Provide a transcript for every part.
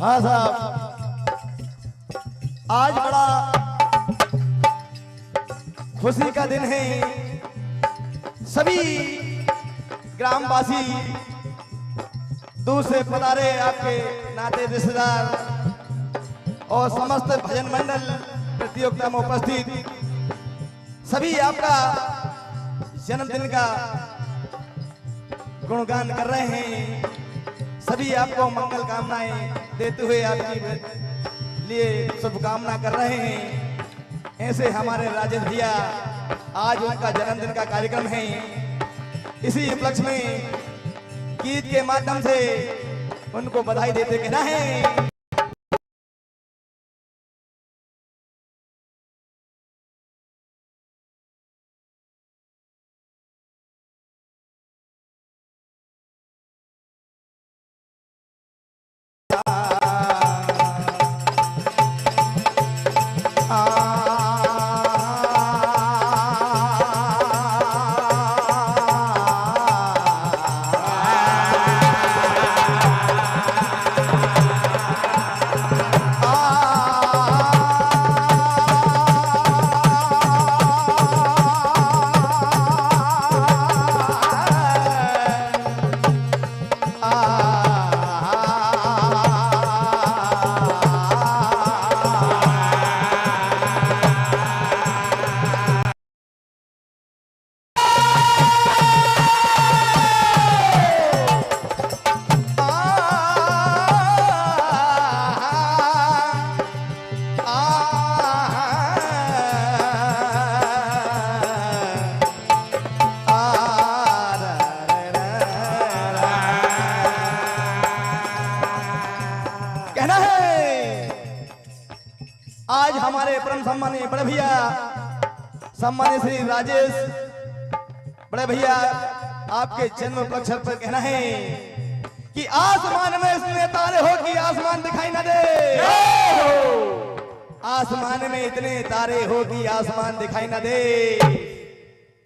हाँ साहब, आज बड़ा खुशी का दिन है। सभी ग्रामवासी, दूर से पधारे आपके नाते रिश्तेदार और समस्त भजन मंडल प्रतियोगिता में उपस्थित सभी आपका जन्मदिन का गुणगान कर रहे हैं। सभी आपको मंगल कामनाएं देते हुए आपके लिए शुभकामना कर रहे हैं। ऐसे हमारे राजेश भैया, आज उनका जन्मदिन का कार्यक्रम है। इसी उपलक्ष्य में गीत के माध्यम से उनको बधाई देते कहना है। आज हमारे परम सम्मानीय बड़े भैया, सम्मानीय श्री राजेश बड़े भैया, आपके जन्म उपलक्ष्य पर कहना है कि आसमान में इतने तारे हो कि आसमान दिखाई न दे। आसमान में इतने तारे हो कि आसमान दिखाई न दे।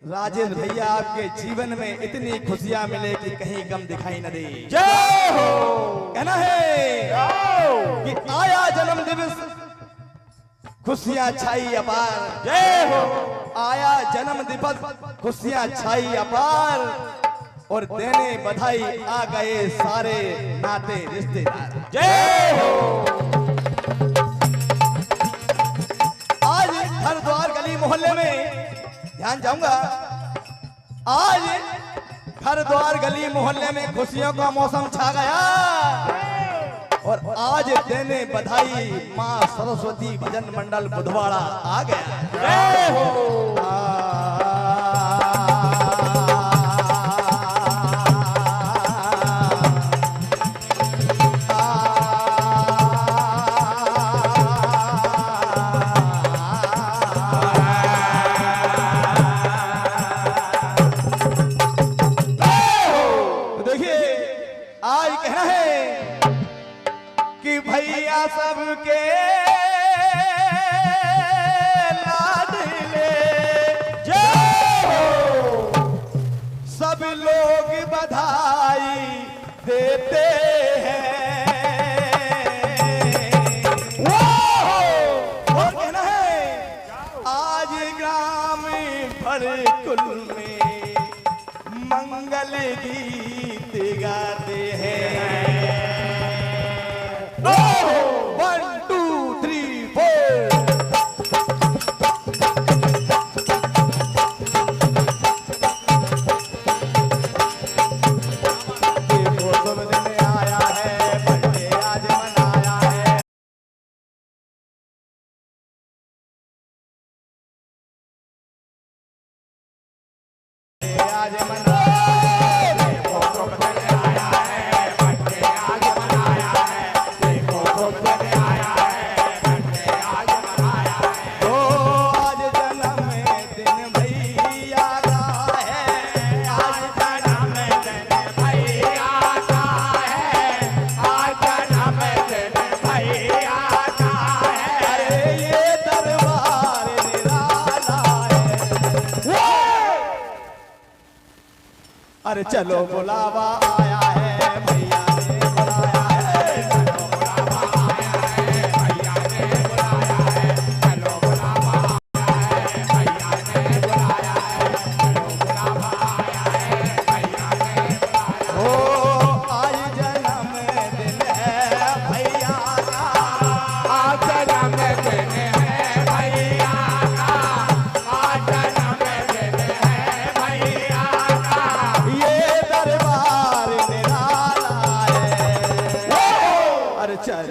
राजेश भैया, आपके जीवन में इतनी खुशियां मिले कि कहीं गम दिखाई न दे। जय हो। कहना है कि आया जन्म दिवस, खुशियां छाई अपार। जय हो। आया जन्म दिवस, खुशियां छाई अपार और देने बधाई आ गए सारे नाते रिश्तेदार। जय हो। आज घर द्वार गली मोहल्ले में ध्यान जाऊंगा, आज घर द्वार गली मोहल्ले में खुशियों का मौसम छा गया और आज देने बधाई माँ सरस्वती भजन मंडल बुधवाड़ा आ गया। जय हो। सबके लाडले, जय हो। सब लोग बधाई देते हैं। और कहना है आज ग्राम भरकुल में मंगल गीत गाते हैं। आज मना अरे चलो बुलावा आया है भैया ने बुलाया है, चलो बुलावा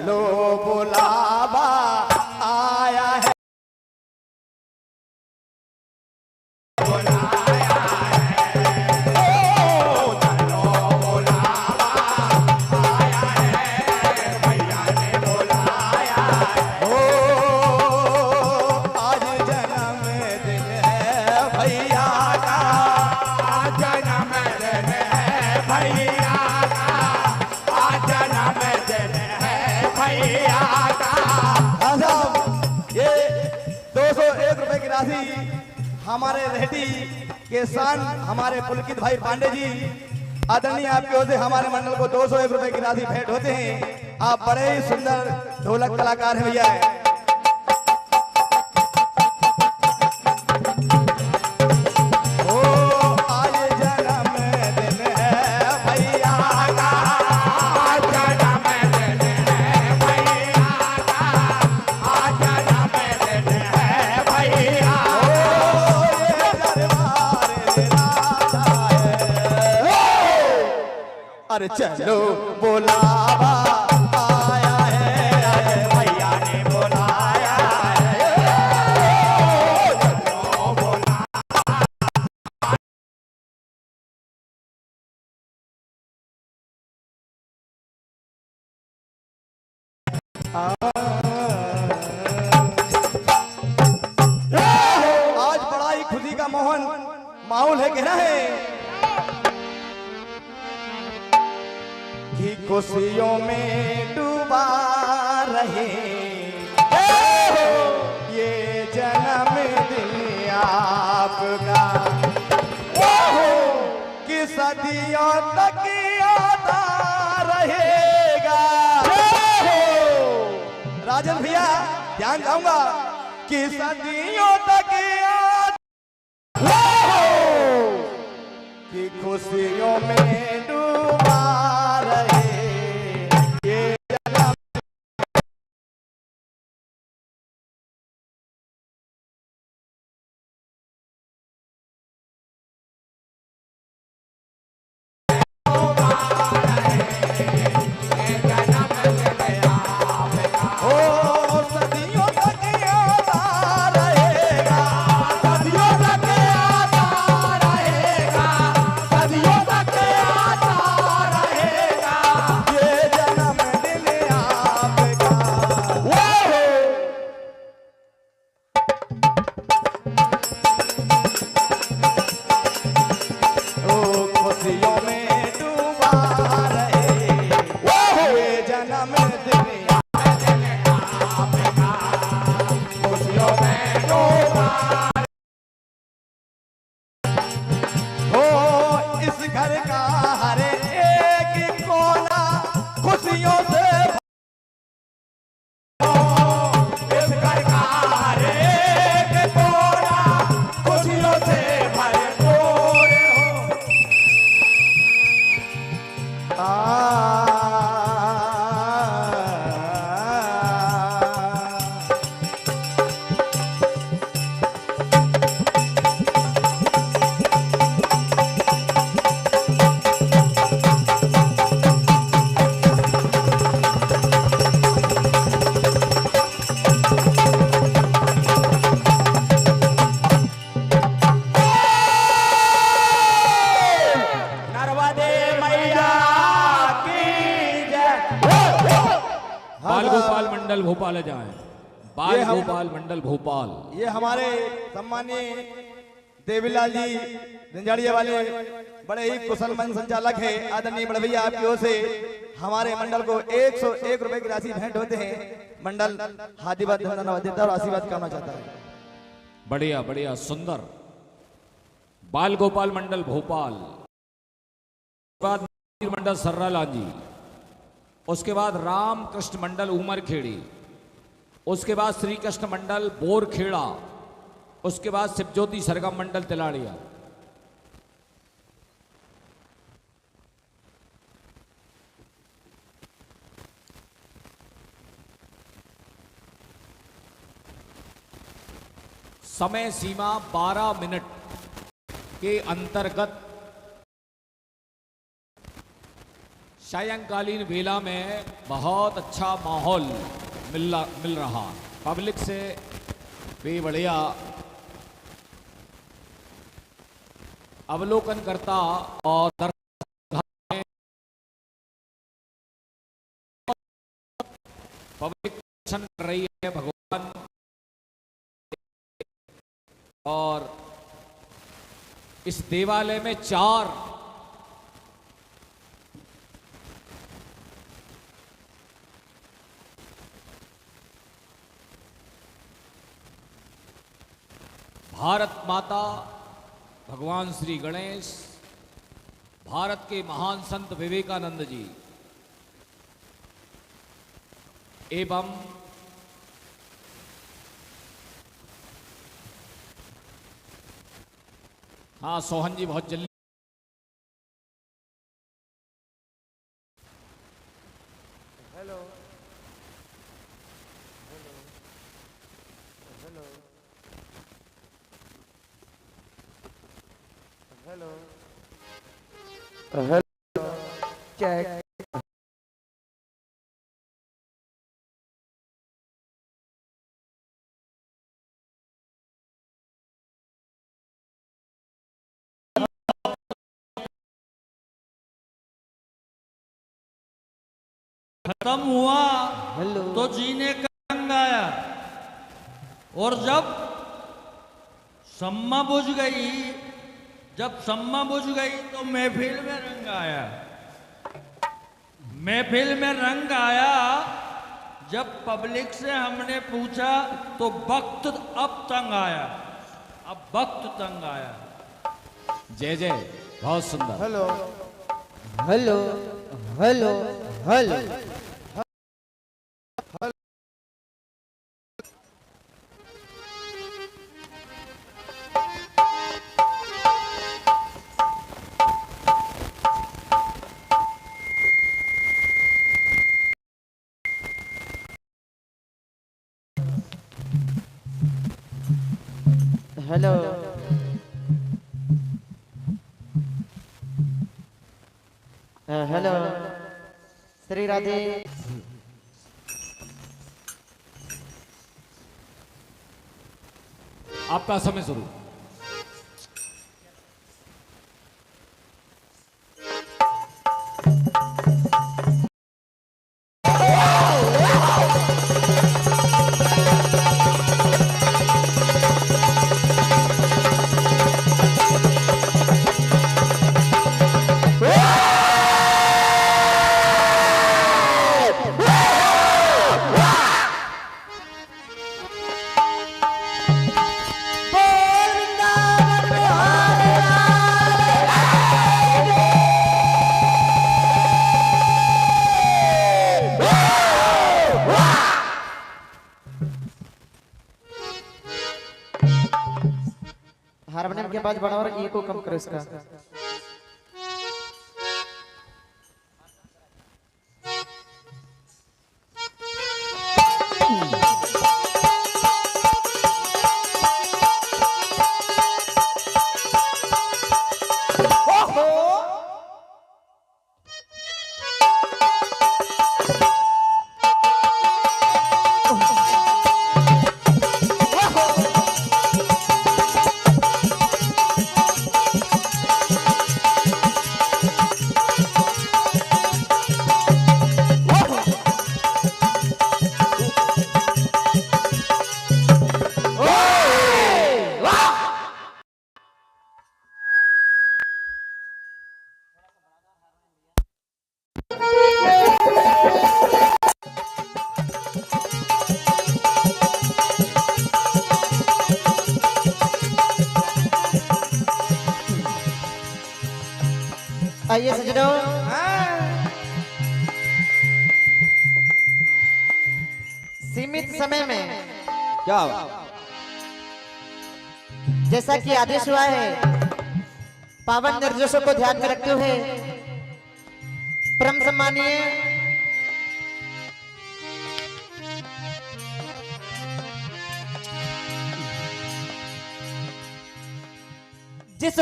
चलो बुलावा आया है, हमारे रेहटी के शान हमारे पुलकित भाई पांडे जी आदरणीय आपकी ओर से हमारे मंडल को 201 रुपए की राशि भेंट होते हैं। आप बड़े ही सुंदर ढोलक कलाकार हैं भैया। अरे चलो बुलावा आया है, भैया ने बुलाया है, चलो बुलावा। आज बड़ा ही खुशी का माहौल है, कहना है कि खुशियों में डूबा रहे ये जन्मदिन आपका, कि सदियों तक आता रहेगा। राजन भैया ध्यान जाऊंगा कि सदियों तक कि खुशियों में डूबा मंडल भोपाल जाए, बाल गोपाल मंडल भोपाल। ये हमारे सम्मानीय देवीलाल जी झंझाड़िया वाले बड़े ही कुशल मंच संचालक है आदरणीय बड़े भैया, आपकी ओर से हमारे मंडल को 101 रुपए की राशि भेंट होते हैं। मंडल हाथीबाद धन्यवाद देता और आशीर्वाद करना चाहता है। बढ़िया बढ़िया सुंदर। बाल गोपाल मंडल भोपाल, बाद मंडल सर्रा लांजी, उसके बाद रामकृष्ण मंडल उमरखेड़ी, उसके बाद श्री कृष्ण मंडल बोरखेड़ा, उसके बाद शिवज्योति सरगम मंडल तिलाड़िया। समय सीमा 12 मिनट के अंतर्गत सायंकालीन वेला में बहुत अच्छा माहौल मिल रहा पब्लिक से भी बढ़िया अवलोकन करता और पब्लिक दर्शन कर रही है भगवान। और इस देवालय में 4 भारत माता, भगवान श्री गणेश, भारत के महान संत विवेकानंद जी एवं हाँ सोहन जी बहुत जल्दी hello hello hello hello hello check खत्म हुआ तो जीने का रंग आया और जब सम्मा बुझ गई, जब सम्मा बुझ गई तो महफिल में रंग आया। महफिल में रंग आया जब पब्लिक से हमने पूछा तो वक्त अब तंग आया, अब वक्त तंग आया। जय जय बहुत सुंदर। Hello hello hello hello hello hello Shri Radhe. आपका समय शुरू। हारमोनियम के पास बढ़ा और ये को कम करो इसका। आइए सजनों, सीमित समय में क्या जैसा कि आदेश हुआ है, पावन निर्देशों को ध्यान में रखते हुए परम सम्मानीय जिस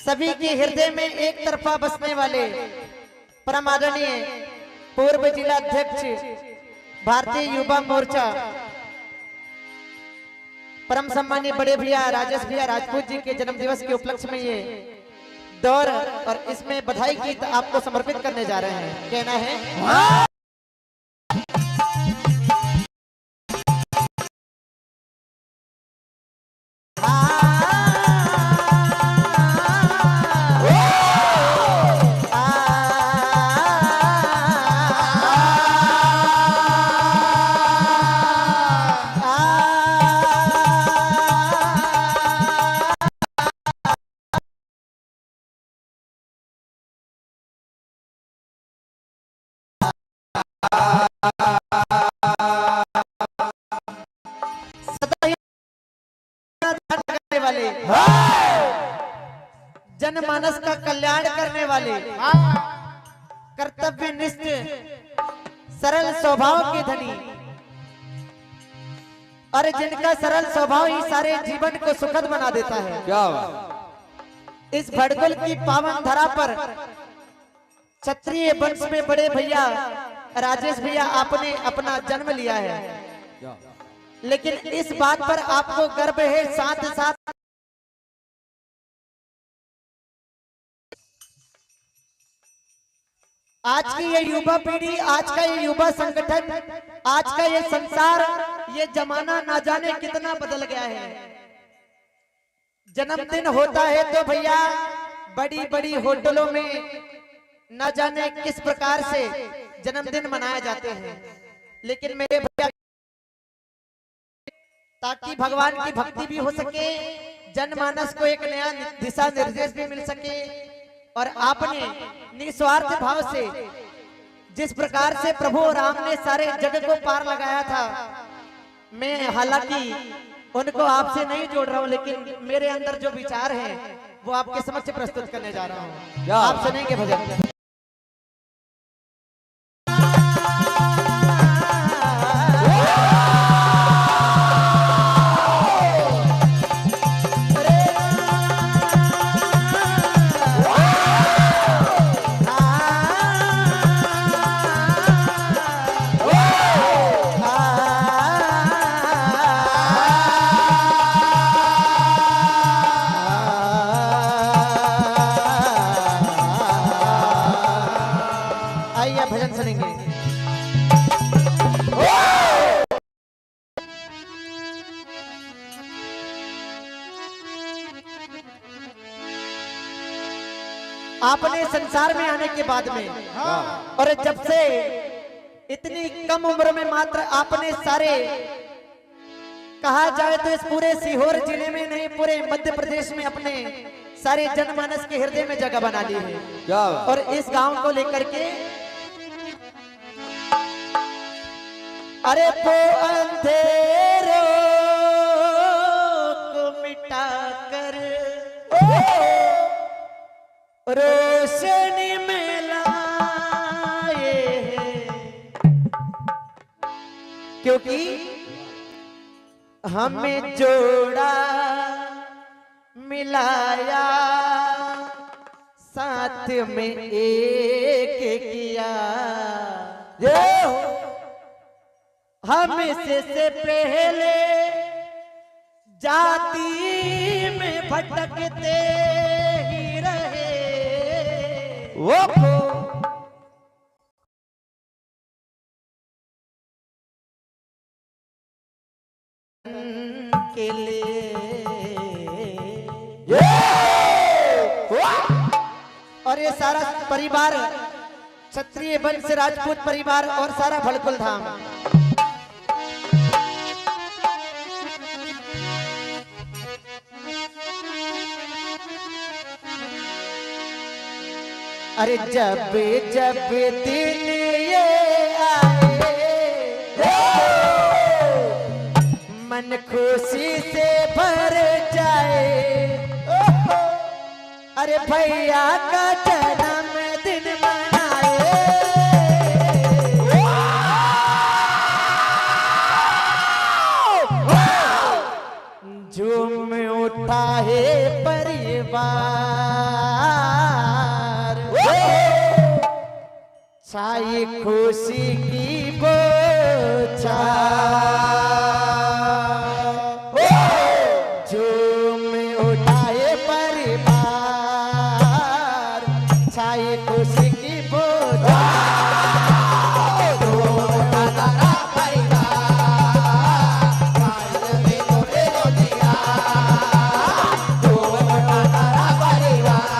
सभी के हृदय में एक तरफा बसने वाले परम आदरणीय पूर्व जिला अध्यक्ष भारतीय युवा मोर्चा परम सम्मानीय बड़े भैया राजेश भैया राजपूत जी के जन्म दिवस के उपलक्ष्य में ये दौर और इसमें बधाई गीत आपको समर्पित करने जा रहे हैं। कहना है वाले जनमानस का कल्याण करने वाले कर्तव्यनिष्ठ सरल स्वभाव के धनी और जिनका सरल स्वभाव ही सारे जीवन को सुखद बना देता है। क्या इस भड़कुल की पावन धरा पर क्षत्रिय वंश में बड़े भैया राजेश भैया आपने अपना जन्म लिया है, लेकिन इस बात पर आपको गर्व है, साथ साथ आज की ये युवा पीढ़ी, आज का ये युवा संगठन, आज का ये संसार, ये जमाना ना जाने कितना बदल गया है। जन्मदिन होता है तो भैया बड़ी बड़ी होटलों में न जाने किस प्रकार से जन्मदिन मनाए जाते हैं, लेकिन मेरे भैया ताकि भगवान की भक्ति भी हो सके, जनमानस को एक नया दिशा निर्देश भी मिल सके, और आपने निस्वार्थ भाव से जिस प्रकार से प्रभु राम ने सारे जग को पार लगाया था, मैं हालांकि उनको आपसे नहीं जोड़ रहा हूं, लेकिन मेरे अंदर जो विचार हैं वो आपके समक्ष प्रस्तुत करने जा रहा हूं। आप सुनेंगे भजन। भजन सुनेंगे। आपने संसार में आने के बाद में और जब से इतनी कम उम्र में मात्र आपने सारे, कहा जाए तो इस पूरे सीहोर जिले में नहीं पूरे मध्य प्रदेश में अपने सारे जनमानस के हृदय में जगह बना ली है। और इस गांव को लेकर के अरे वो अंधेरों को मिटाकर रोशनी में लाए हैं, क्योंकि हमें जोड़ा मिलाया, साथ में एक किया। हमसे से पहले जाति में भटकते ही रहे वो के लिए, और ये सारा परिवार क्षत्रिय वंश राजपूत परिवार और सारा भड़कुल धाम। अरे जब जब दिन ये आए मन खुशी से भर जाए, अरे भैया का जन्मदिन मनाए। झूम उठा है परिवार, छाई खुशी की बौछार झूम उठाए परिवार छाई खुशी की बौछार झूम उठाता परिवार में तोड़े दो दिया झूम उठाता परिवार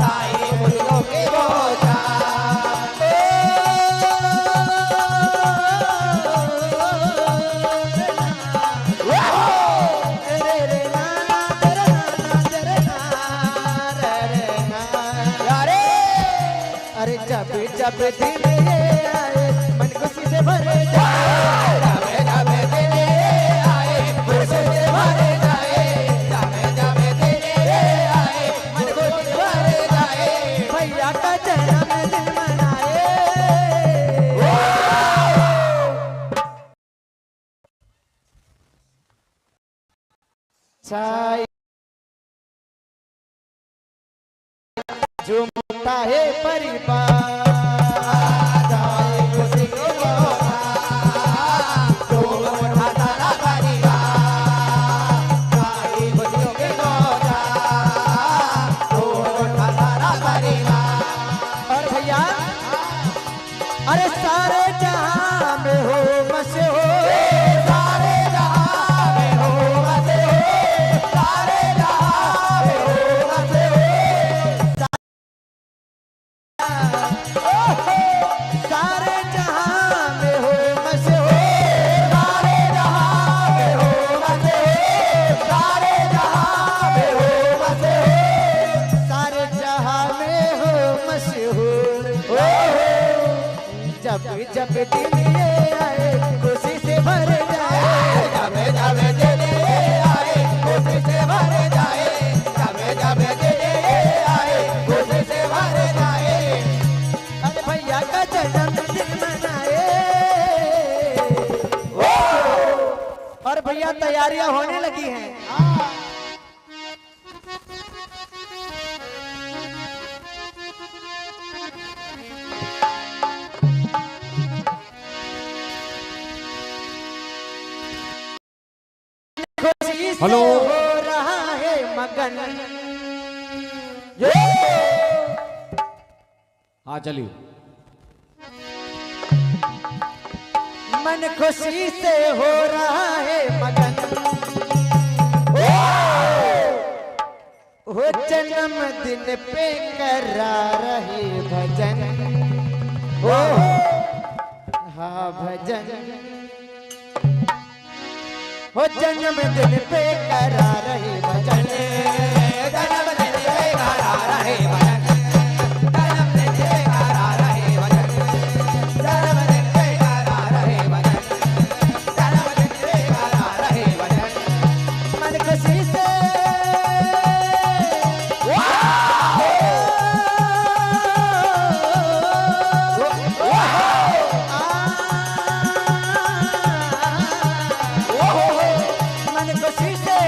छाई खुशियों की अरे जब जब दिन ये आए मन खुशी से भरे जाए जब जब दिन ये आए खुशी से भरे जाए जब जब दिन ये आए मन खुशी से भरे जाए भैया का जन्मदिन मनाए छाई झूमता है परिवार छाई खुशी की बौछार झूम उठाता परिवार छाई खुशियों की बौछार झूम उठाता परिवार और भैया अरे सारे जहां में हो मशहूर सारे जहां में हो मशहूर सारे जहां में हो मशहूर सारे जहां में हो मशहूर सारे जहां में हो मशहूर सारे जहां में हो मशहूर सारे जहां में हो मशहूर जब जब दिन ये आए खुशी से भर जाए जब जब दिन ये आए खुशी से भर जाए जब जब दिन ये आए खुशी से भर जाए अरे भैया का जन्मदिन मनाए और भैया तैयारियां होने लगी हैं खुशी से हेलो। हो रहा है मगन हाँ चलिए। मन खुशी से हो रहा है मगन हो जन्मदिन पे करा रहे भजन ओ हाँ भजन हो जन्मदिन पे करा रहे भजन जन्मदिन पे करा रहे भजन जन्मदिन पे करा रहे भजन जन्मदिन पे करा रहे भजन जन्मदिन पे करा रहे भजन मन खुशी से मन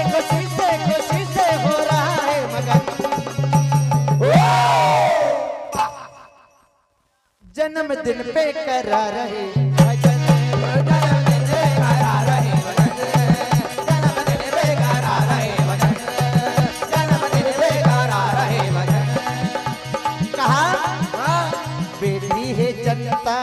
खुशी से हो रहा है मगन जन्मदिन पे करा रहे भजन जन्मदिन पे करा रहे भजन जन्मदिन पे करा रहे भजन जन्मदिन पे करा रहे भजन कहा बेटी है जनता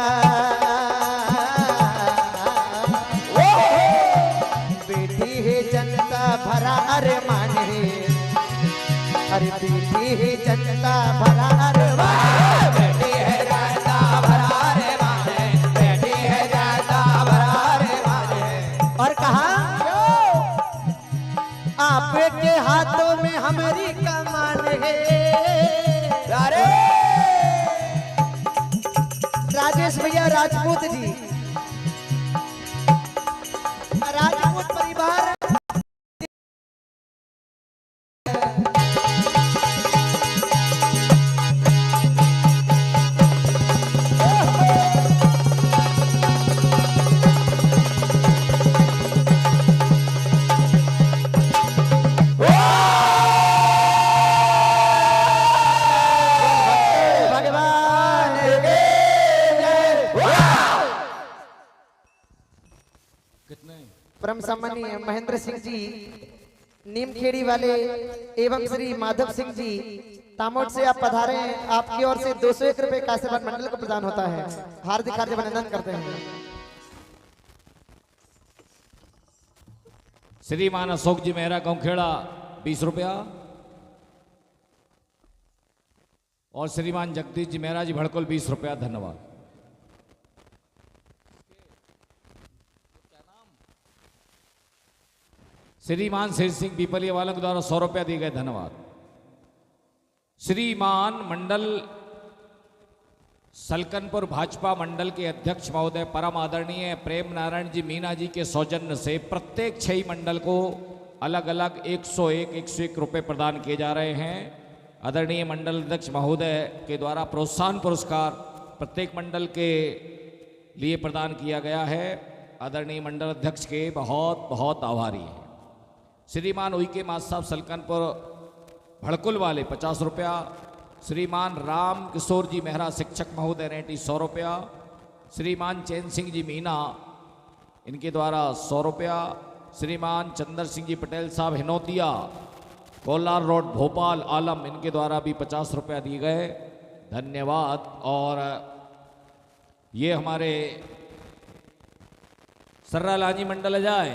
बेटी है जनता भरा अरमान है अरे बेटी है जनता भरा अरमान बेटी है जनता भरा अरमान है बेटी है जनता भरा अरमान है और कहा आपके हाथों में हमारी कमान है अरे राजेश भैया राजपूत जी राजपूत परिवार भगवान परम सम्मानीय महेंद्र सिंह जी नीमखेड़ी वाले एवं श्री माधव सिंह जी तामोट से आप पधारे हैं। आपकी ओर से 201 रुपए का आशीर्वाद मंडल को प्रदान होता है। हार्दिक हार्दिक अभिनंदन करते हैं। श्रीमान अशोक जी मेहरा गौखेड़ा 20 रुपया और श्रीमान जगदीश जी मेहरा जी भड़कुल 20 रुपया। धन्यवाद। श्रीमान शेर सिंह पीपलिया वालों के द्वारा 100 रुपया दिए गए। धन्यवाद। श्रीमान मंडल सलकनपुर भाजपा मंडल के अध्यक्ष महोदय परम आदरणीय प्रेम नारायण जी मीना जी के सौजन्य से प्रत्येक 6 मंडल को अलग अलग 101 रुपए प्रदान किए जा रहे हैं। आदरणीय मंडल अध्यक्ष महोदय के द्वारा प्रोत्साहन पुरस्कार प्रत्येक मंडल के लिए प्रदान किया गया है। आदरणीय मंडल अध्यक्ष के बहुत बहुत आभारी हैं। श्रीमान उइके मास साहब सलकनपुर भड़कुल वाले 50 रुपया। श्रीमान राम किशोर जी मेहरा शिक्षक महोदय रेटी 100 रुपया। श्रीमान चैन सिंह जी मीना इनके द्वारा 100 रुपया। श्रीमान चंद्र सिंह जी पटेल साहब हिनोतिया कोलार रोड भोपाल आलम इनके द्वारा भी 50 रुपया दिए गए। धन्यवाद। और ये हमारे सर्रा लांजी मंडल जाए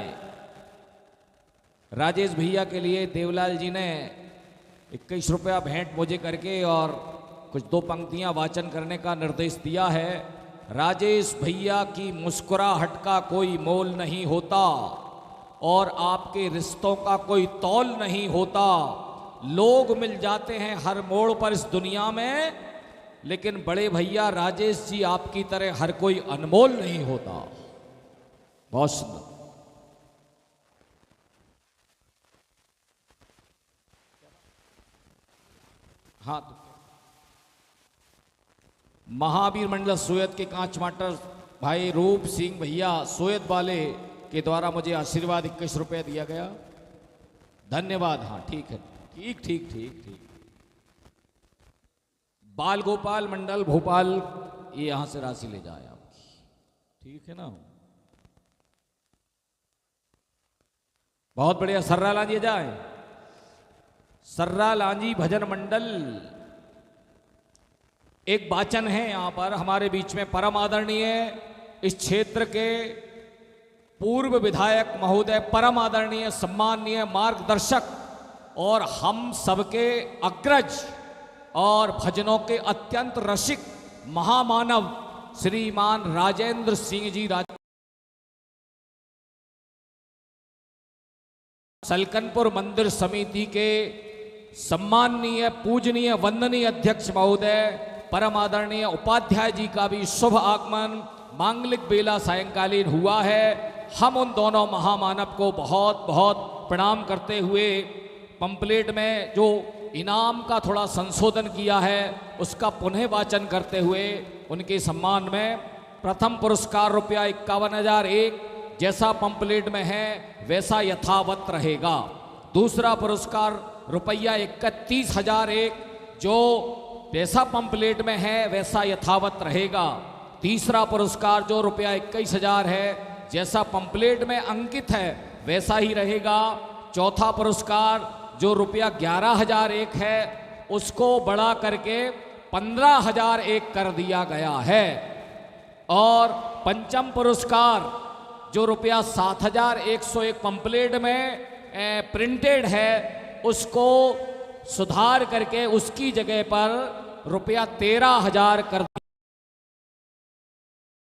राजेश भैया के लिए देवलाल जी ने 21 रुपया भेंट मुझे करके और कुछ 2 पंक्तियां वाचन करने का निर्देश दिया है। राजेश भैया की मुस्कुराहट का कोई मोल नहीं होता और आपके रिश्तों का कोई तौल नहीं होता। लोग मिल जाते हैं हर मोड़ पर इस दुनिया में, लेकिन बड़े भैया राजेश जी आपकी तरह हर कोई अनमोल नहीं होता। बहुत सुंदर। हाँ, तो महावीर मंडल सोयत के कांच माटर भाई रूप सिंह भैया सोयत वाले के द्वारा मुझे आशीर्वाद 21 रुपया दिया गया। धन्यवाद। हाँ ठीक है, ठीक ठीक ठीक ठीक। बाल गोपाल मंडल भोपाल ये यहां से राशि ले जाए आपकी, ठीक है ना। बहुत बढ़िया। सर्रा लांजी जाए। सर्रा लांजी भजन मंडल एक वाचन है यहां पर हमारे बीच में परम आदरणीय इस क्षेत्र के पूर्व विधायक महोदय, परम आदरणीय सम्माननीय मार्गदर्शक और हम सबके अग्रज और भजनों के अत्यंत रसिक महामानव श्रीमान राजेंद्र सिंह जी सलकनपुर मंदिर समिति के सम्माननीय पूजनीय वंदनीय अध्यक्ष महोदय परम आदरणीय उपाध्याय जी का भी शुभ आगमन मांगलिक बेला सायंकालीन हुआ है। हम उन दोनों महामानव को बहुत बहुत प्रणाम करते हुए पंपलेट में जो इनाम का थोड़ा संशोधन किया है उसका पुनः वाचन करते हुए उनके सम्मान में प्रथम पुरस्कार ₹51,001 जैसा पंपलेट में है वैसा यथावत रहेगा। दूसरा पुरस्कार ₹31,001 जो जैसा पंपलेट में है वैसा यथावत रहेगा। तीसरा पुरस्कार जो ₹21,000 है जैसा पंपलेट में अंकित है वैसा ही रहेगा। चौथा पुरस्कार जो ₹11,001 है उसको बढ़ा करके 15,001 कर दिया गया है। और पंचम पुरस्कार जो ₹7,101 पंपलेट में प्रिंटेड है उसको सुधार करके उसकी जगह पर ₹13,000 कर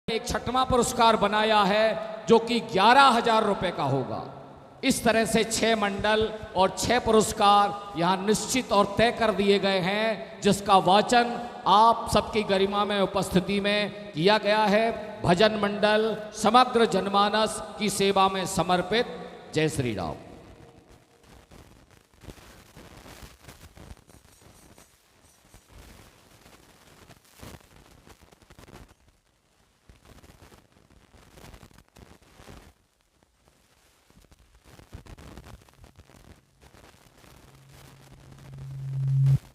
एक छठवां पुरस्कार बनाया है जो कि ₹11,000 का होगा। इस तरह से 6 मंडल और 6 पुरस्कार यहाँ निश्चित और तय कर दिए गए हैं जिसका वाचन आप सबकी गरिमा में उपस्थिति में किया गया है। भजन मंडल समग्र जनमानस की सेवा में समर्पित। जय श्री राम।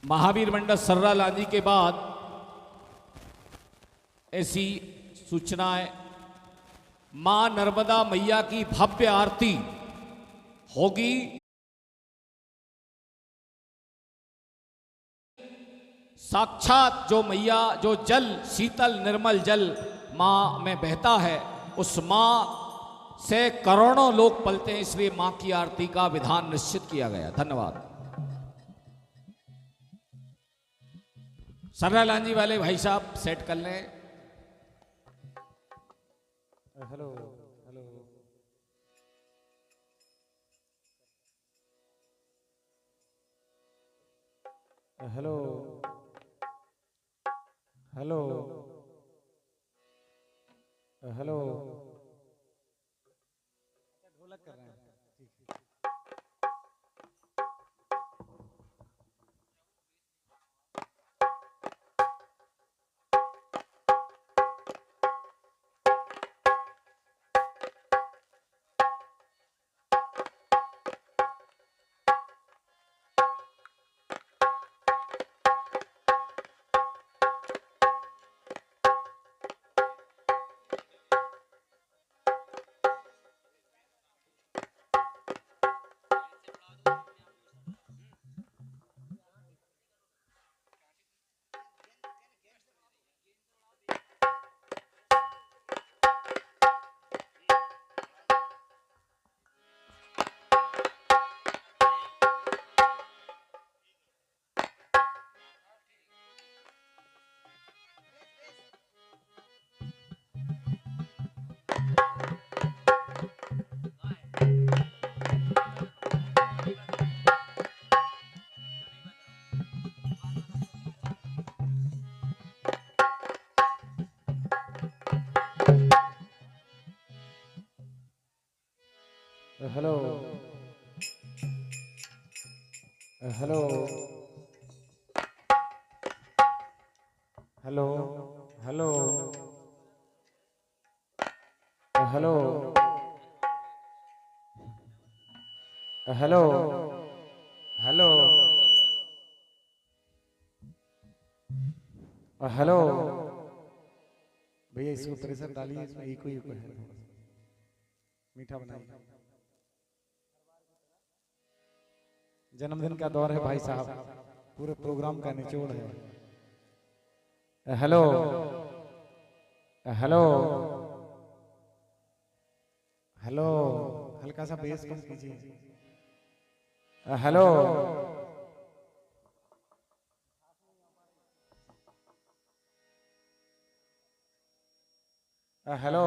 महावीर मंडल सर्रा लांजी के बाद ऐसी सूचनाएं मां नर्मदा मैया की भव्य आरती होगी। साक्षात जो मैया, जो जल, शीतल निर्मल जल मां में बहता है, उस मां से करोड़ों लोग पलते हैं, इसलिए मां की आरती का विधान निश्चित किया गया। धन्यवाद। सर्रा लांजी वाले भाई साहब सेट कर लें। Hello hello hello hello hello ढोलक कर रहे हैं। Hello hello hello hello hello hello hello hello भैया इसको प्रेशर डालिए, इसमें इको इको है, मीठा बनाइए। जन्मदिन का दौर है भाई साहब, पूरे प्रोग्राम का निचोड़ है। हेलो हेलो हेलो हल्का सा बेस कम कीजिए। Hello hello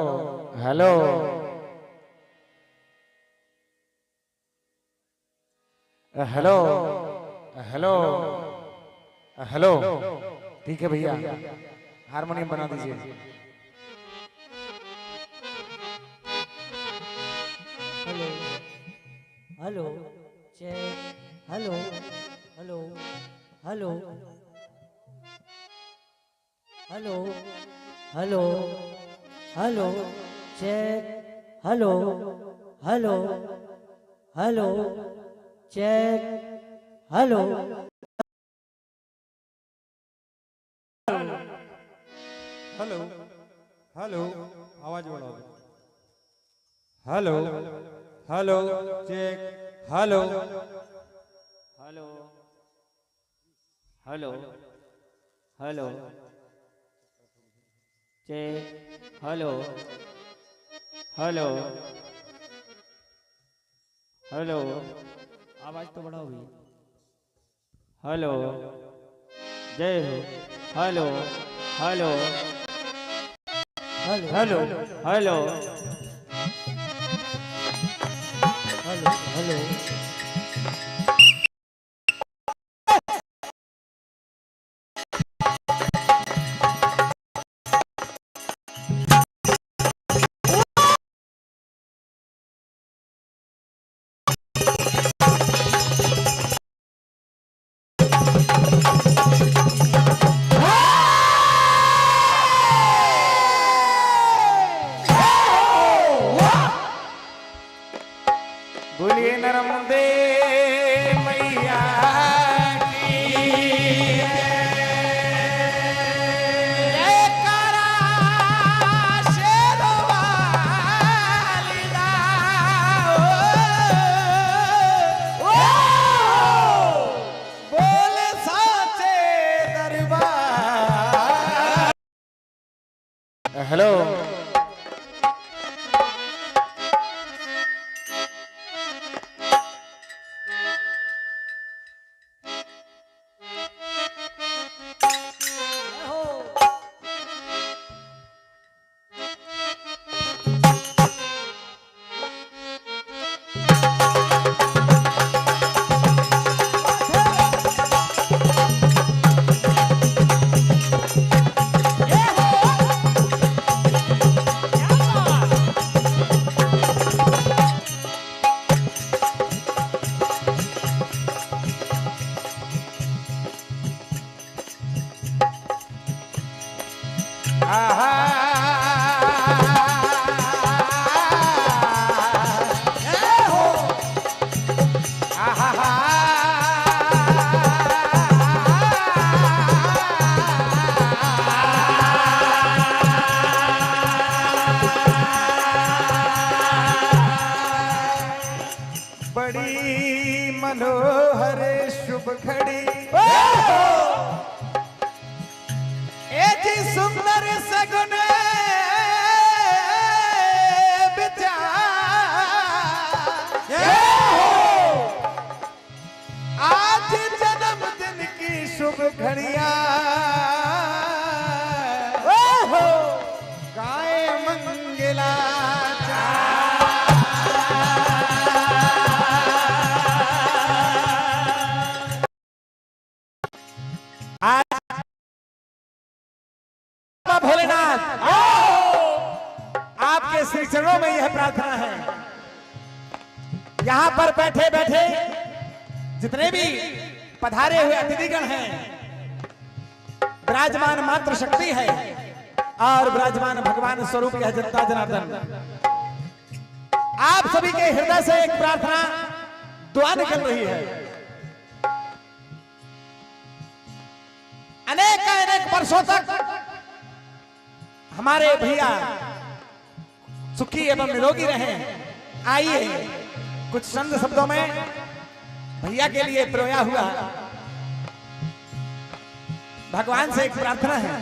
hello hello hello hello ठीक है भैया, हारमोनियम बना दीजिए। Hello hello check hello hello hello hello hello hello check hello hello hello check hello hello hello आवाज बढ़ाओ। Hello hello check hello hello hello hello check hello hello hello आवाज तो बढ़ाओ भी। हेलो जय हो। Hello hello hello hello hello hello hello बोलिए नरम भैया गाए मंगला भोलेनाथ आपके श्री चरणों में यह प्रार्थना है, यहां पर बैठे बैठे जितने भी पधारे हुए अतिथिगण हैं, विराजमान मात्र शक्ति है और विराजमान भगवान स्वरूप यह जनता जनार्दन, आप सभी के हृदय से एक प्रार्थना दुआ निकल रही है। अनेक वर्षों तक हमारे भैया सुखी एवं निरोगी रहे। आइए कुछ चंद शब्दों में भैया के लिए प्रोया हुआ भगवान से एक प्रार्थना है।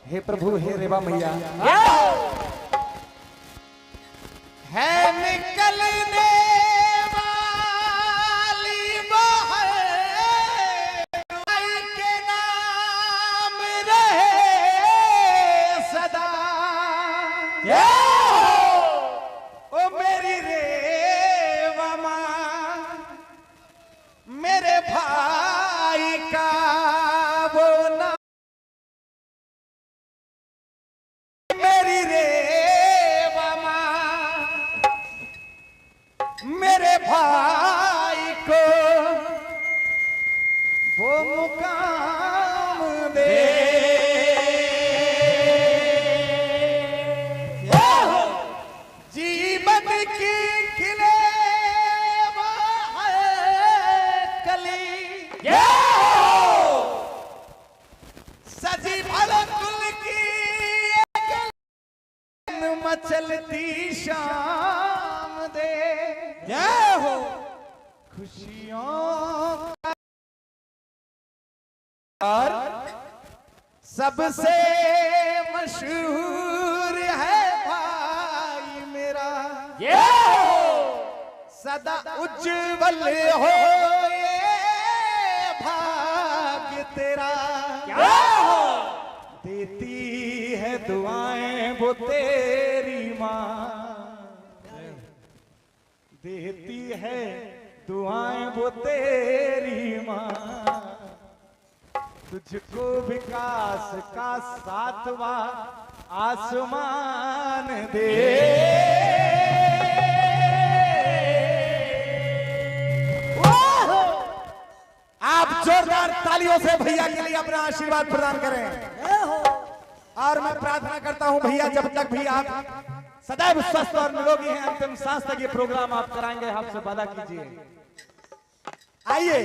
हे प्रभु, हे रेवा मैया, है निकलने वाली बहर आई के नाम रहे सदा। ओ मेरी रेवा माँ, मेरे भाई का वो ना, मेरी रेवा माँ मेरे भाई को वो मुकाम दे। जीवन की खिले वो है कली, सजी फलकुल की मचलती शाम दे। जय हो खुशियों और सबसे मशहूर है भाई मेरा। सदा उज्जवल हो ये भाग्य तेरा। देती है दुआएं वो तेरी माँ, देती है दुआएं वो तेरी माँ। तुझको विकास का सातवां आसमान दे। आप जोरदार तालियों से भैया के लिए अपना आशीर्वाद प्रदान करें। और मैं प्रार्थना करता हूं भैया, जब तक भी आप सदैव स्वस्थ और निरोगी हैं, अंतिम सांस तक ये प्रोग्राम आप कराएंगे, आपसे वादा कीजिए। आइए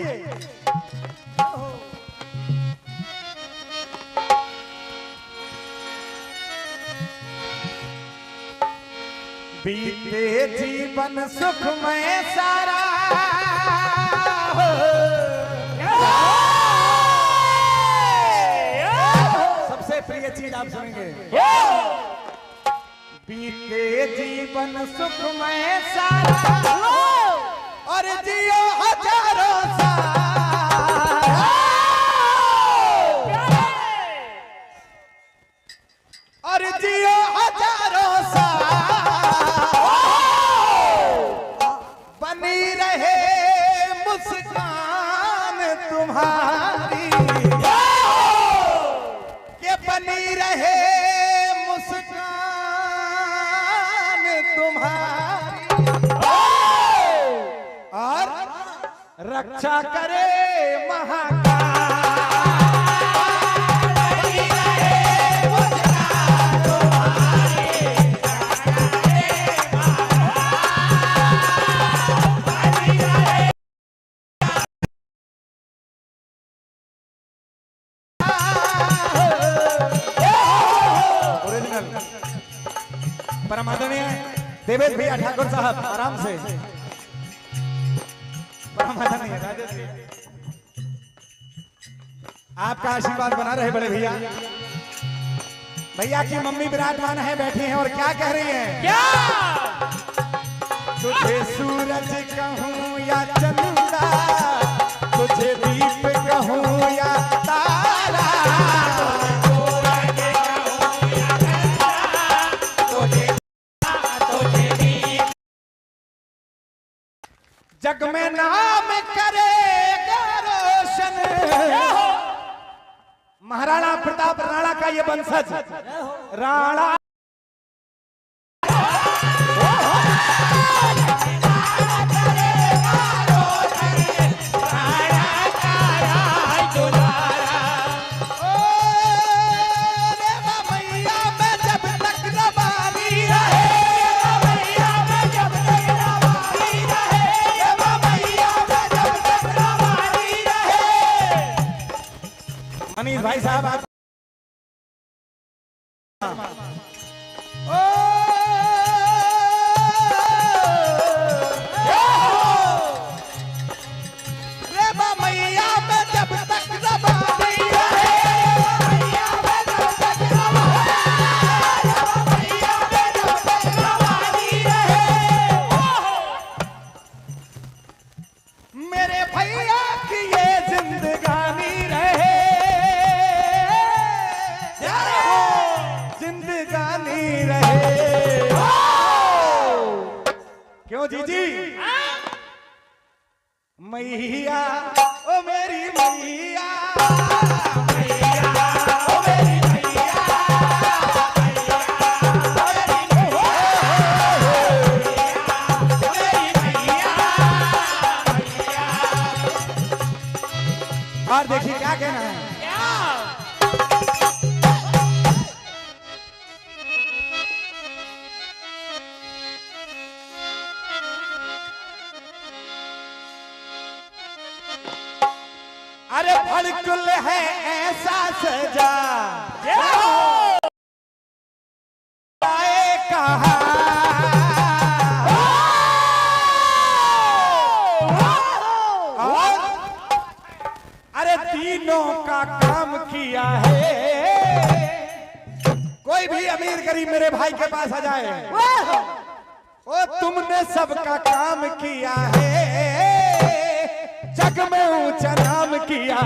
बीते जीवन सुखमय सारा, सबसे प्रिय चीज आप सुनेंगे। बीते जीवन सुखमय सारा और जियो हजारों साल, और जियो हजारों साल, बनी रहे मुस्कान तुम्हारी, के बनी रहे मुस्कान तुम्हारी, और रक्षा करे महाकाल। परम आदरणीय देवेश भैया ठाकुर साहब आराम से। परम आदरणीय राजेश भैया, आपका आशीर्वाद बना रहे बड़े भैया। भैया की मम्मी विराजमान है, बैठी हैं और क्या कह रही हैं? क्या तुझे सूरज कहूँ या चंदा, तुझे दीप कहूँ या तारा, जग में नाम करेगा रोशन। महाराणा प्रताप राणा का ये वंशज राणा अनीस भाई साहब आप मैया में जब तक रबानी मेरे भैया की ये जिंदगानी रहे, जिंदगानी रहे। क्यों जीजी? मैया ओ मेरी मैया, ओ मेरी मैया, और देखिए क्या कहना है। अरे भड़कुल है ऐसा सजा कहा, अरे तीनों का काम किया है। कोई भी अमीर गरीब मेरे भाई के पास आ जाए, ओ तुमने सबका काम किया है, जग में ऊंचा नाम किया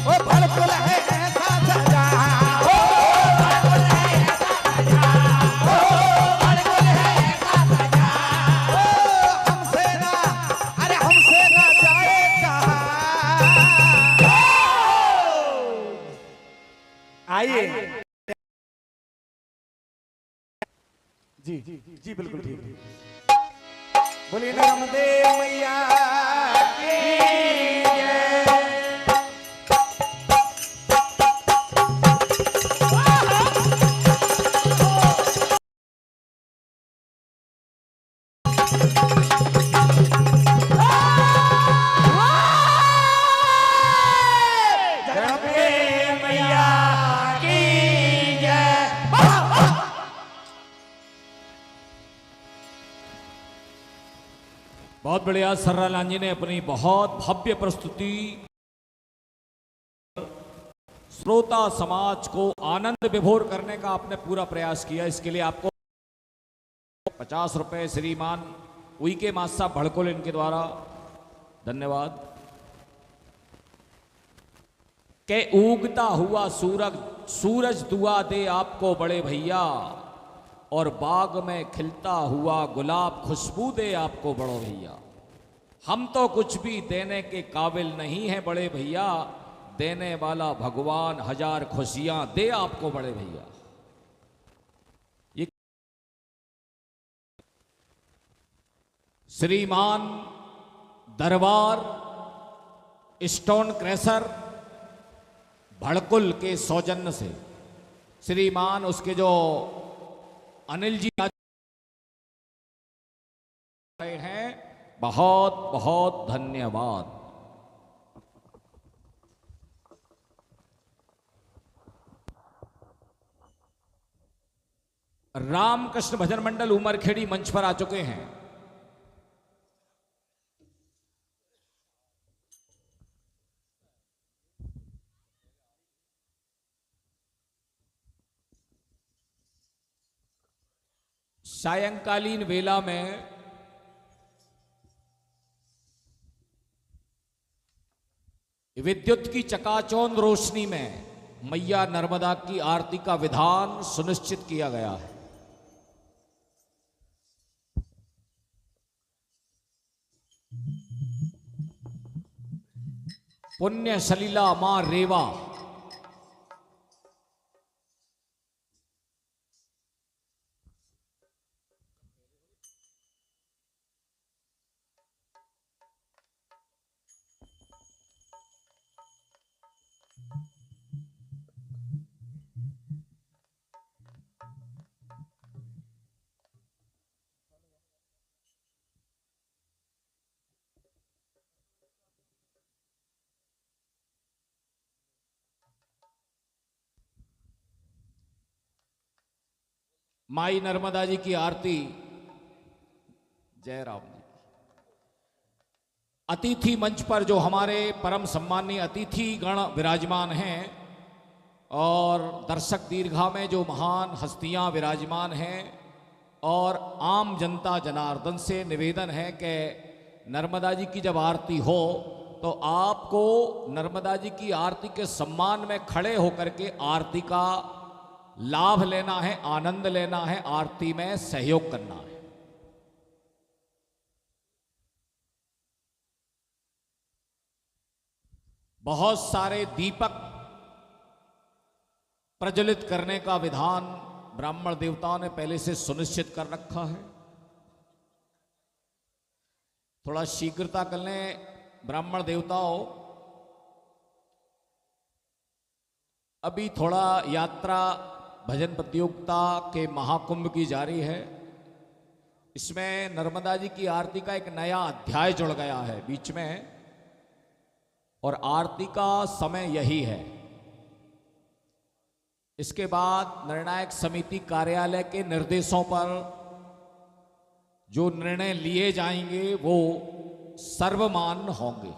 ओ भड़कुल है ऐसा सजा, ओ भड़कुल है ऐसा सजा, ओ भड़कुल है ऐसा सजा, ओ हमसे ना, अरे हमसे ना जाए कहा। आइए जी जी जी बिल्कुल ठीक। बोलिए नर्मदे मैया की जय। बहुत बढ़िया। सर्रा लांजी ने अपनी बहुत भव्य प्रस्तुति श्रोता समाज को आनंद विभोर करने का आपने पूरा प्रयास किया। इसके लिए आपको 50 रुपए श्रीमान उइके मास्सा भड़कुल इनके द्वारा धन्यवाद। के उगता हुआ सूरज दुआ दे आपको बड़े भैया, और बाग में खिलता हुआ गुलाब खुशबू दे आपको बड़ो भैया। हम तो कुछ भी देने के काबिल नहीं है बड़े भैया, देने वाला भगवान हजार खुशियां दे आपको बड़े भैया। ये श्रीमान दरबार स्टोन क्रैशर भड़कुल के सौजन्य से श्रीमान उसके जो अनिल जी रहे हैं, बहुत बहुत धन्यवाद। रामकृष्ण भजन मंडल उमरखेड़ी मंच पर आ चुके हैं। सायंकालीन वेला में विद्युत की चकाचौंध रोशनी में मैया नर्मदा की आरती का विधान सुनिश्चित किया गया है। पुण्य सलीला मां रेवा माई नर्मदा जी की आरती। जय राम जी। अतिथि मंच पर जो हमारे परम सम्मानीय अतिथि गण विराजमान हैं और दर्शक दीर्घा में जो महान हस्तियां विराजमान हैं और आम जनता जनार्दन से निवेदन है कि नर्मदा जी की जब आरती हो तो आपको नर्मदा जी की आरती के सम्मान में खड़े होकर के आरती का लाभ लेना है, आनंद लेना है, आरती में सहयोग करना है। बहुत सारे दीपक प्रज्वलित करने का विधान ब्राह्मण देवताओं ने पहले से सुनिश्चित कर रखा है। थोड़ा शीघ्रता कर लें ब्राह्मण देवताओं। अभी थोड़ा यात्रा भजन प्रतियोगिता के महाकुंभ की जारी है। इसमें नर्मदा जी की आरती का एक नया अध्याय जुड़ गया है बीच में, और आरती का समय यही है। इसके बाद निर्णायक समिति कार्यालय के निर्देशों पर जो निर्णय लिए जाएंगे वो सर्वमान्य होंगे।